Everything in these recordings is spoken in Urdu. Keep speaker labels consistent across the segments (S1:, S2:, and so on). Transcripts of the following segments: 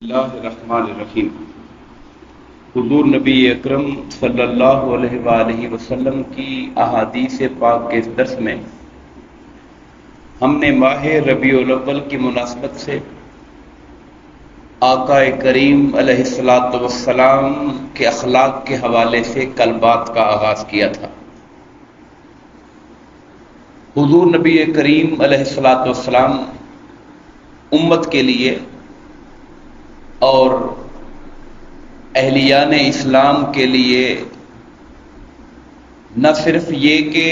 S1: اللہ الرحمن الرحیم۔ حضور نبی اکرم صلی اللہ علیہ وآلہ وسلم کی احادیث پاک کے اس درس میں ہم نے ماہ ربیع الاول کی مناسبت سے آقا کریم علیہ الصلاۃ والسلام کے اخلاق کے حوالے سے کل بات کا آغاز کیا تھا۔ حضور نبی کریم علیہ الصلاۃ والسلام امت کے لیے اور اہلیان اسلام کے لیے نہ صرف یہ کہ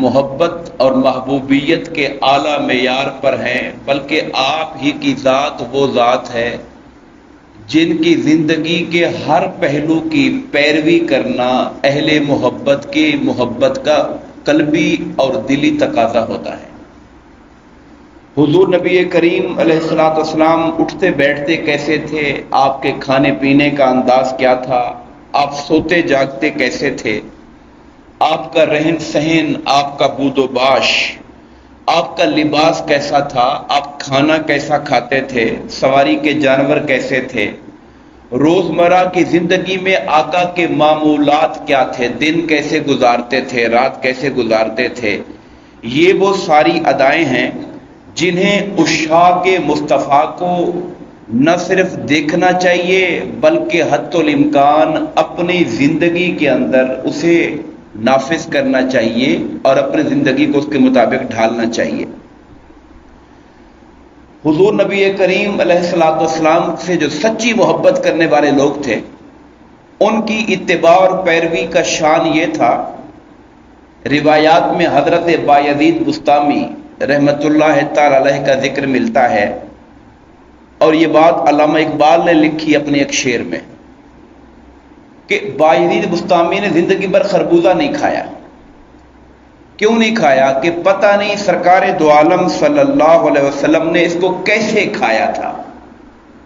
S1: محبت اور محبوبیت کے اعلیٰ معیار پر ہیں، بلکہ آپ ہی کی ذات وہ ذات ہے جن کی زندگی کے ہر پہلو کی پیروی کرنا اہل محبت کی محبت کا قلبی اور دلی تقاضا ہوتا ہے۔ حضور نبی کریم علیہ الصلوۃ والسلام اٹھتے بیٹھتے کیسے تھے، آپ کے کھانے پینے کا انداز کیا تھا، آپ سوتے جاگتے کیسے تھے، آپ کا رہن سہن، آپ کا بود و باش، آپ کا لباس کیسا تھا، آپ کھانا کیسا کھاتے تھے، سواری کے جانور کیسے تھے، روزمرہ کی زندگی میں آقا کے معمولات کیا تھے، دن کیسے گزارتے تھے، رات کیسے گزارتے تھے، یہ وہ ساری ادائیں ہیں جنہیں عشاق مصطفیٰ کو نہ صرف دیکھنا چاہیے بلکہ حتی الامکان اپنی زندگی کے اندر اسے نافذ کرنا چاہیے اور اپنی زندگی کو اس کے مطابق ڈھالنا چاہیے۔ حضور نبی کریم علیہ الصلوۃ والسلام سے جو سچی محبت کرنے والے لوگ تھے، ان کی اتباع اور پیروی کا شان یہ تھا۔ روایات میں حضرت بایزید بسطامی رحمت اللہ تعالی علیہ کا ذکر ملتا ہے، اور یہ بات علامہ اقبال نے لکھی اپنے ایک شعر میں کہ بایزید بسطامی نے زندگی بھر خربوزہ نہیں کھایا۔ کیوں نہیں کھایا؟ کہ پتہ نہیں سرکار دو عالم صلی اللہ علیہ وسلم نے اس کو کیسے کھایا تھا،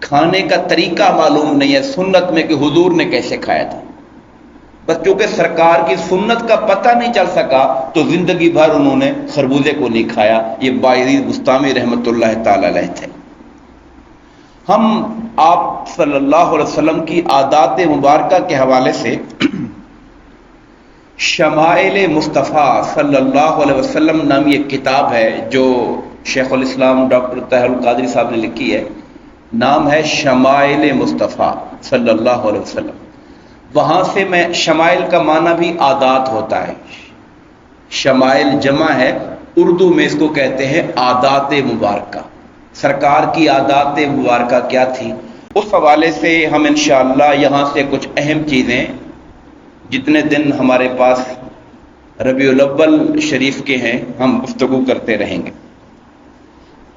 S1: کھانے کا طریقہ معلوم نہیں ہے سنت میں کہ حضور نے کیسے کھایا تھا، بس چونکہ سرکار کی سنت کا پتہ نہیں چل سکا تو زندگی بھر انہوں نے خربوزے کو نہیں کھایا۔ یہ بایزید بسطامی رحمت اللہ تعالی علیہ تھے۔ ہم آپ صلی اللہ علیہ وسلم کی عادات مبارکہ کے حوالے سے شمائل مصطفیٰ صلی اللہ علیہ وسلم نامی ایک کتاب ہے جو شیخ الاسلام ڈاکٹر طاہر القادری صاحب نے لکھی ہے، نام ہے شمائل مصطفیٰ صلی اللہ علیہ وسلم۔ وہاں سے میں شمائل کا معنی بھی عادات ہوتا ہے، شمائل جمع ہے، اردو میں اس کو کہتے ہیں عادات مبارکہ۔ سرکار کی عادات مبارکہ کیا تھی، اس حوالے سے ہم انشاءاللہ یہاں سے کچھ اہم چیزیں جتنے دن ہمارے پاس ربیع الاول شریف کے ہیں ہم گفتگو کرتے رہیں گے۔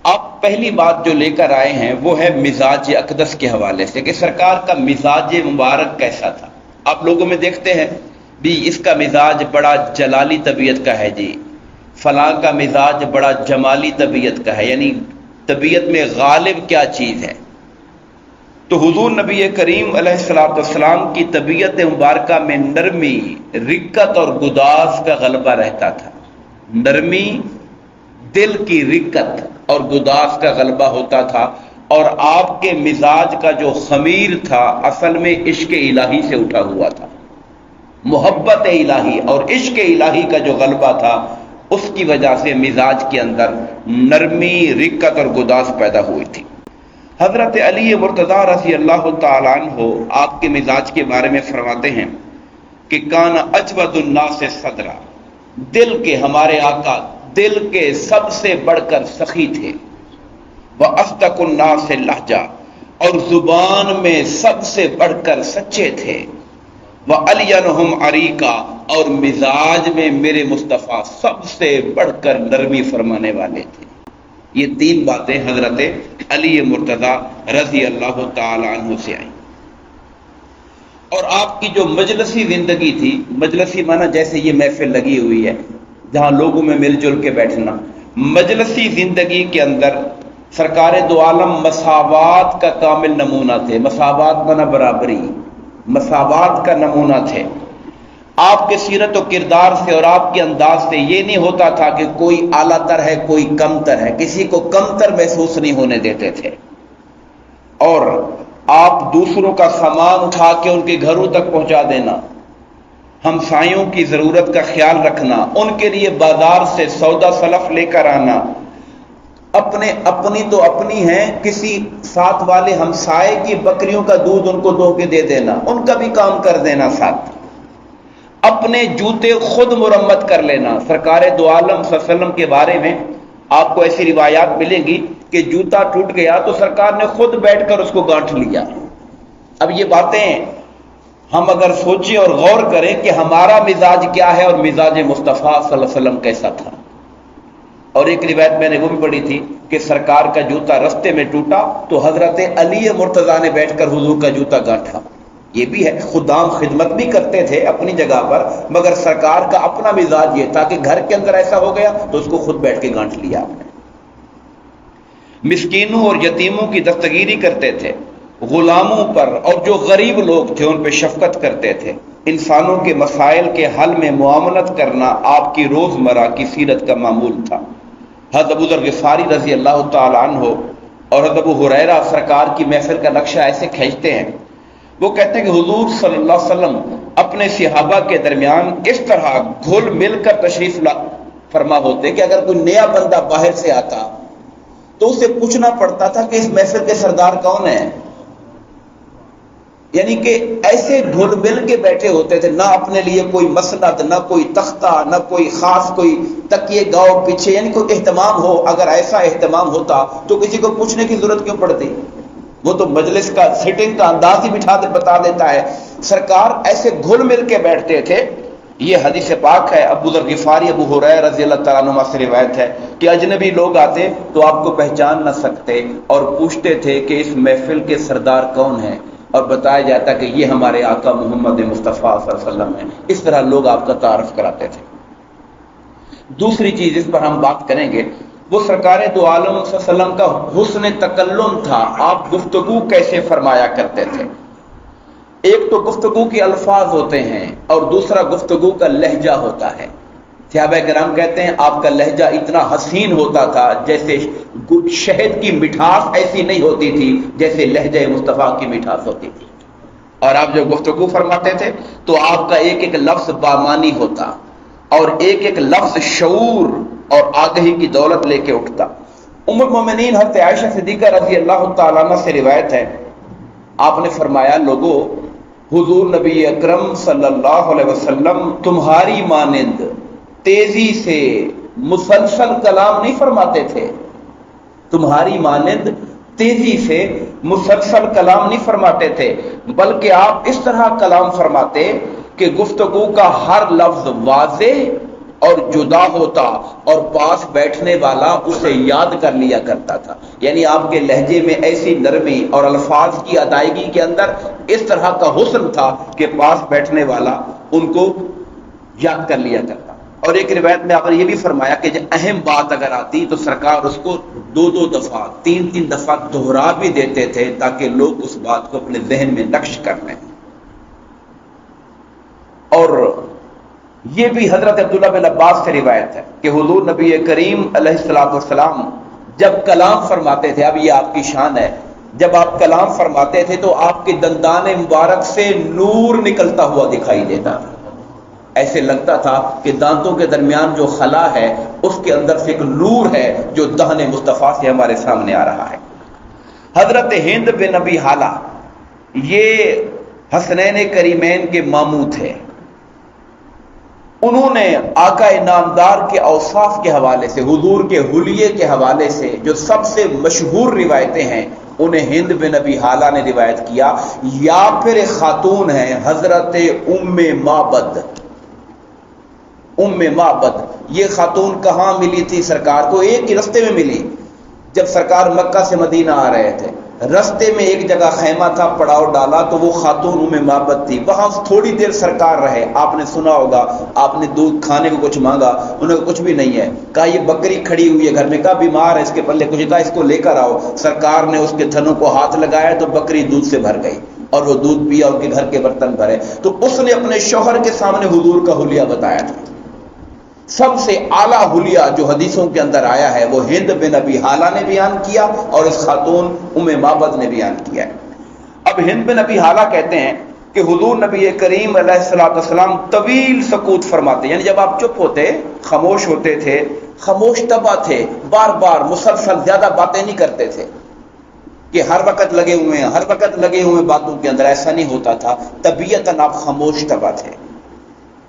S1: آپ پہلی بات جو لے کر آئے ہیں وہ ہے مزاج اقدس کے حوالے سے کہ سرکار کا مزاج مبارک کیسا تھا۔ آپ لوگوں میں دیکھتے ہیں بھی اس کا مزاج بڑا جلالی طبیعت کا ہے، جی فلاں کا مزاج بڑا جمالی طبیعت کا ہے، یعنی طبیعت میں غالب کیا چیز ہے۔ تو حضور نبی کریم علیہ الصلوۃ والسلام کی طبیعت مبارکہ میں نرمی، رقت اور گداز کا غلبہ رہتا تھا۔ نرمی، دل کی رقت اور گداز کا غلبہ ہوتا تھا، اور آپ کے مزاج کا جو خمیر تھا اصل میں عشق الہی سے اٹھا ہوا تھا۔ محبت الہی اور عشق الہی کا جو غلبہ تھا اس کی وجہ سے مزاج کے اندر نرمی، رقت اور گداز پیدا ہوئی تھی۔ حضرت علی مرتضیٰ رضی اللہ تعالیٰ عنہ آپ کے مزاج کے بارے میں فرماتے ہیں کہ کان اجود الناس صدرا، دل کے ہمارے آقا دل کے سب سے بڑھ کر سخی تھے، وَأَصْدَقُ النَّاسِ لَہْجَةً، اور زبان میں سب سے بڑھ کر سچے تھے، وَأَلْيَنُهُمْ عَرِيقًا، اور مزاج میں میرے مصطفیٰ سب سے بڑھ کر نرمی فرمانے والے تھے۔ یہ تین باتیں حضرت علی مرتضیٰ رضی اللہ تعالی عنہ سے آئیں۔ اور آپ کی جو مجلسی زندگی تھی، مجلسی معنی جیسے یہ محفل لگی ہوئی ہے جہاں لوگوں میں مل جل کے بیٹھنا، مجلسی زندگی کے اندر سرکار دو عالم مساوات کا کامل نمونہ تھے۔ مساوات معنی برابری، مساوات کا نمونہ تھے۔ آپ کے سیرت و کردار سے اور آپ کے انداز سے یہ نہیں ہوتا تھا کہ کوئی اعلیٰ تر ہے کوئی کم تر ہے، کسی کو کم تر محسوس نہیں ہونے دیتے تھے، اور دوسروں کا سامان اٹھا کے ان کے گھروں تک پہنچا دینا، ہمسایوں کی ضرورت کا خیال رکھنا، ان کے لیے بازار سے سودا سلف لے کر آنا، اپنی تو اپنی ہیں، کسی ساتھ والے ہمسائے کی بکریوں کا دودھ ان کو دھو کے دے دینا، ان کا بھی کام کر دینا ساتھ، اپنے جوتے خود مرمت کر لینا۔ سرکار دو عالم صلی اللہ علیہ وسلم کے بارے میں آپ کو ایسی روایات ملیں گی کہ جوتا ٹوٹ گیا تو سرکار نے خود بیٹھ کر اس کو گانٹھ لیا۔ اب یہ باتیں ہم اگر سوچیں اور غور کریں کہ ہمارا مزاج کیا ہے اور مزاج مصطفیٰ صلی اللہ علیہ وسلم کیسا تھا۔ اور ایک روایت میں نے وہ بھی پڑھی تھی کہ سرکار کا جوتا رستے میں ٹوٹا تو حضرت علی مرتضیٰ نے بیٹھ کر حضور کا جوتا گانٹھا۔ یہ بھی ہے، خدام خدمت بھی کرتے تھے اپنی جگہ پر، مگر سرکار کا اپنا مزاج یہ تھا کہ گھر کے اندر ایسا ہو گیا تو اس کو خود بیٹھ کے گانٹھ لیا آپ نے۔ مسکینوں اور یتیموں کی دستگیری کرتے تھے، غلاموں پر اور جو غریب لوگ تھے ان پہ شفقت کرتے تھے، انسانوں کے مسائل کے حل میں معاونت کرنا آپ کی روزمرہ کی سیرت کا معمول تھا۔ حضرت ابو ذر غفاری رضی اللہ تعالی عنہ اور حضرت ابو ہریرہ سرکار کی محفل کا نقشہ ایسے کھینچتے ہیں، وہ کہتے ہیں کہ حضور صلی اللہ علیہ وسلم اپنے صحابہ کے درمیان اس طرح گھل مل کر تشریف فرما ہوتے کہ اگر کوئی نیا بندہ باہر سے آتا تو اسے پوچھنا پڑتا تھا کہ اس محفل کے سردار کون ہیں، یعنی کہ ایسے گھل مل کے بیٹھے ہوتے تھے، نہ اپنے لیے کوئی مسند، نہ کوئی تختہ، نہ کوئی خاص کوئی تکیے گاؤ پیچھے، یعنی کوئی اہتمام ہو۔ اگر ایسا اہتمام ہوتا تو کسی کو پوچھنے کی ضرورت کیوں پڑتی؟ وہ تو مجلس کا سٹنگ کا انداز ہی بتا دیتا ہے۔ سرکار ایسے گھل مل کے بیٹھتے تھے۔ یہ حدیث پاک ہے، ابو ذر غفاری ابو ہریرہ رضی اللہ تعالیٰ عنہ سے روایت ہے کہ اجنبی لوگ آتے تو آپ کو پہچان نہ سکتے اور پوچھتے تھے کہ اس محفل کے سردار کون ہیں، اور بتایا جاتا کہ یہ ہمارے آقا محمد مصطفیٰ صلی اللہ علیہ وسلم ہیں۔ اس طرح لوگ آپ کا تعارف کراتے تھے۔ دوسری چیز اس پر ہم بات کریں گے، وہ سرکار دو عالم صلی اللہ علیہ وسلم کا حسن تکلم تھا۔ آپ گفتگو کیسے فرمایا کرتے تھے؟ ایک تو گفتگو کے الفاظ ہوتے ہیں اور دوسرا گفتگو کا لہجہ ہوتا ہے۔ صحابہ کرام کہتے ہیں آپ کا لہجہ اتنا حسین ہوتا تھا جیسے شہد کی مٹھاس ایسی نہیں ہوتی تھی جیسے لہجہ مصطفیٰ کی مٹھاس ہوتی تھی۔ اور آپ جب گفتگو فرماتے تھے تو آپ کا ایک ایک لفظ بامانی ہوتا اور ایک ایک لفظ شعور اور آگہی کی دولت لے کے اٹھتا۔ ام المومنین حضرت عائشہ صدیقہ رضی اللہ تعالیٰ عنہ سے روایت ہے، آپ نے فرمایا لوگو، حضور نبی اکرم صلی اللہ علیہ وسلم تمہاری مانند تیزی سے مسلسل کلام نہیں فرماتے تھے، تمہاری مانند تیزی سے مسلسل کلام نہیں فرماتے تھے، بلکہ آپ اس طرح کلام فرماتے کہ گفتگو کا ہر لفظ واضح اور جدا ہوتا اور پاس بیٹھنے والا اسے یاد کر لیا کرتا تھا۔ یعنی آپ کے لہجے میں ایسی نرمی اور الفاظ کی ادائیگی کے اندر اس طرح کا حسن تھا کہ پاس بیٹھنے والا ان کو یاد کر لیا کرتا۔ اور ایک روایت میں آپ نے یہ بھی فرمایا کہ جب اہم بات اگر آتی تو سرکار اس کو دو دو دفعہ تین تین دفعہ دہرا بھی دیتے تھے تاکہ لوگ اس بات کو اپنے ذہن میں نقش کر لیں۔ اور یہ بھی حضرت عبداللہ بن عباس سے روایت ہے کہ حضور نبی کریم علیہ الصلوۃ والسلام جب کلام فرماتے تھے، اب یہ آپ کی شان ہے، جب آپ کلام فرماتے تھے تو آپ کے دندان مبارک سے نور نکلتا ہوا دکھائی دیتا تھا۔ ایسے لگتا تھا کہ دانتوں کے درمیان جو خلا ہے اس کے اندر سے ایک نور ہے جو دہن مصطفیٰ سے ہمارے سامنے آ رہا ہے۔ حضرت ہند بن ابی حالہ یہ حسنین کریمین کے ماموں تھے۔ انہوں نے آقا نامدار کے اوصاف کے حوالے سے، حضور کے حلیے کے حوالے سے جو سب سے مشہور روایتیں ہیں انہیں ہند بن ابی حالہ نے روایت کیا، یا پھر خاتون ہیں حضرت ام معبد۔ ام معبد یہ خاتون کہاں ملی تھی سرکار کو؟ ایک ہی رستے میں ملی۔ جب سرکار مکہ سے مدینہ آ رہے تھے، رستے میں ایک جگہ خیمہ تھا، پڑاؤ ڈالا تو وہ خاتون ام معبد تھی، وہاں تھوڑی دیر سرکار رہے۔ آپ نے سنا ہوگا، آپ نے دودھ کھانے کو کچھ مانگا، انہوں نے کچھ بھی نہیں ہے، کہا یہ بکری کھڑی ہوئی ہے گھر میں، کہا بیمار ہے اس کے پلے کچھ تھا، اس کو لے کر آؤ۔ سرکار نے اس کے تھنوں کو ہاتھ لگایا تو بکری دودھ سے بھر گئی اور وہ دودھ پیا، ان کے گھر کے برتن بھرے۔ تو اس نے اپنے شوہر کے سامنے حضور کا حلیہ بتایا تھا۔ سب سے اعلیٰ حلیہ جو حدیثوں کے اندر آیا ہے وہ ہند بن ابی حالہ نے بیان کیا اور اس خاتون ام معبد نے بیان کیا ہے۔ اب ہند بن ابی حالہ کہتے ہیں کہ حضور نبی کریم علیہ الصلوۃ والسلام طویل سکوت فرماتے، یعنی جب آپ چپ ہوتے، خاموش ہوتے تھے، خاموش طبع تھے، بار بار مسلسل زیادہ باتیں نہیں کرتے تھے کہ ہر وقت لگے ہوئے ہیں، ہر وقت لگے ہوئے باتوں کے اندر، ایسا نہیں ہوتا تھا، طبیعتاً آپ خاموش طبع تھے،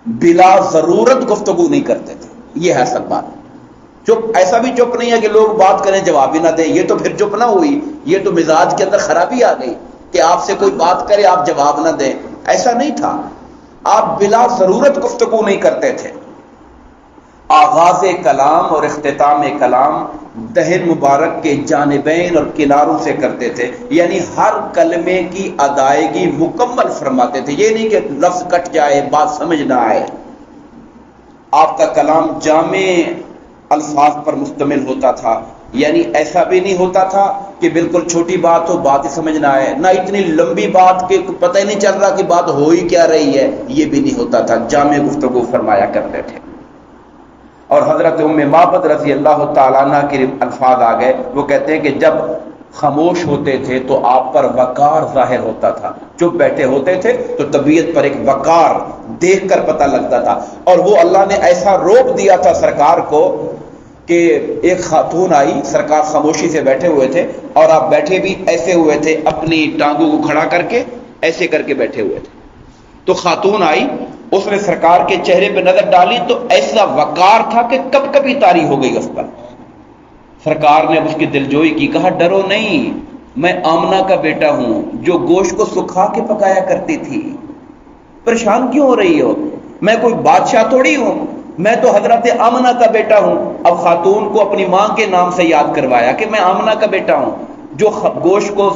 S1: بلا ضرورت گفتگو نہیں کرتے تھے، یہ ہے اصل بات۔ چپ ایسا بھی چپ نہیں ہے کہ لوگ بات کریں جواب ہی نہ دیں، یہ تو پھر چپ نہ ہوئی، یہ تو مزاج کے اندر خرابی آ گئی کہ آپ سے کوئی بات کرے آپ جواب نہ دیں، ایسا نہیں تھا، آپ بلا ضرورت گفتگو نہیں کرتے تھے۔ آغاز کلام اور اختتام کلام دہن مبارک کے جانبین اور کناروں سے کرتے تھے، یعنی ہر کلمے کی ادائیگی مکمل فرماتے تھے، یہ نہیں کہ لفظ کٹ جائے بات سمجھ نہ آئے۔ آپ کا کلام جامع الفاظ پر مشتمل ہوتا تھا، یعنی ایسا بھی نہیں ہوتا تھا کہ بالکل چھوٹی بات ہو بات ہی سمجھ نہ آئے، نہ اتنی لمبی بات کہ پتہ ہی نہیں چل رہا کہ بات ہو ہی کیا رہی ہے، یہ بھی نہیں ہوتا تھا، جامع گفتگو فرمایا کرتے تھے۔ اور حضرت ام معبد رضی اللہ تعالیٰ عنہ کے الفاظ آ گئے، وہ کہتے ہیں کہ جب خاموش ہوتے تھے تو آپ پر وقار ظاہر ہوتا تھا، چپ بیٹھے ہوتے تھے تو طبیعت پر ایک وقار دیکھ کر پتہ لگتا تھا، اور وہ اللہ نے ایسا روپ دیا تھا سرکار کو کہ ایک خاتون آئی، سرکار خاموشی سے بیٹھے ہوئے تھے اور آپ بیٹھے بھی ایسے ہوئے تھے، اپنی ٹانگوں کو کھڑا کر کے ایسے کر کے بیٹھے ہوئے تھے، تو خاتون آئی، اس نے سرکار کے چہرے پہ نظر ڈالی تو ایسا وقار تھا کہ کب کبھی طاری ہو گئی اس پر۔ سرکار نے اس کی دلجوئی کی، کہا ڈرو نہیں، میں آمنہ کا بیٹا ہوں جو گوشت کو سکھا کے پکایا کرتی تھی، پریشان کیوں ہو رہی ہو، میں کوئی بادشاہ تھوڑی ہوں، میں تو حضرت آمنہ کا بیٹا ہوں۔ اب خاتون کو اپنی ماں کے نام سے یاد کروایا کہ میں آمنہ کا بیٹا ہوں جو گوشت کو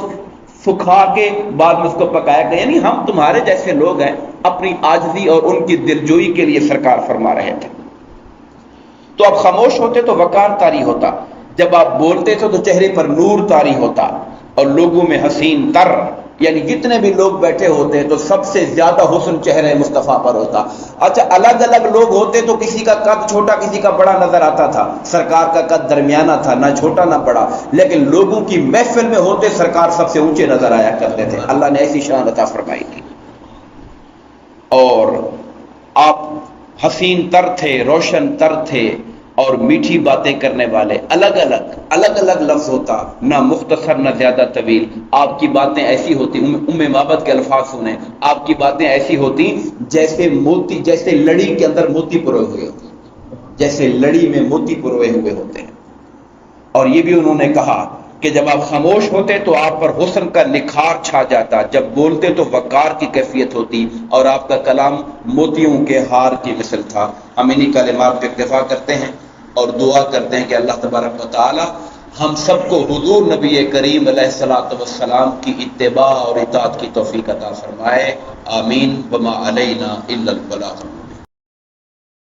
S1: سکھا کے بعد میں اس کو پکایا گیا، یعنی ہم تمہارے جیسے لوگ ہیں، اپنی عاجزی اور ان کی دلجوئی کے لیے سرکار فرما رہے تھے۔ تو اب خاموش ہوتے تو وقار طاری ہوتا، جب آپ بولتے تھے تو چہرے پر نور طاری ہوتا، اور لوگوں میں حسین تر، یعنی جتنے بھی لوگ بیٹھے ہوتے تو سب سے زیادہ حسن چہرے مصطفیٰ پر ہوتا۔ اچھا الگ الگ لوگ ہوتے تو کسی کا قد چھوٹا کسی کا بڑا نظر آتا تھا، سرکار کا قد درمیانہ تھا، نہ چھوٹا نہ بڑا، لیکن لوگوں کی محفل میں ہوتے سرکار سب سے اونچے نظر آیا کرتے تھے، اللہ نے ایسی شان عطا فرمائی تھی۔ اور آپ حسین تر تھے، روشن تر تھے، اور میٹھی باتیں کرنے والے، الگ الگ لفظ ہوتا، نہ مختصر نہ زیادہ طویل، آپ کی باتیں ایسی ہوتی، ام معبد کے الفاظ سنیں، آپ کی باتیں ایسی ہوتی جیسے موتی، جیسے لڑی کے اندر موتی پروئے ہوئے ہوتے، جیسے لڑی میں موتی پروئے ہوئے ہوتے ہیں۔ اور یہ بھی انہوں نے کہا کہ جب آپ خاموش ہوتے تو آپ پر حسن کا نکھار چھا جاتا، جب بولتے تو وقار کی کیفیت ہوتی، اور آپ کا کلام موتیوں کے ہار کی مثل تھا۔ ہم انہی کلمات پہ اکتفا کرتے ہیں اور دعا کرتے ہیں کہ اللہ تبارک و تعالی ہم سب کو حضور نبی کریم علیہ الصلوۃ والسلام کی اتباع اور اطاعت کی توفیق عطا فرمائے، آمین، وما علینا الا البلاغ۔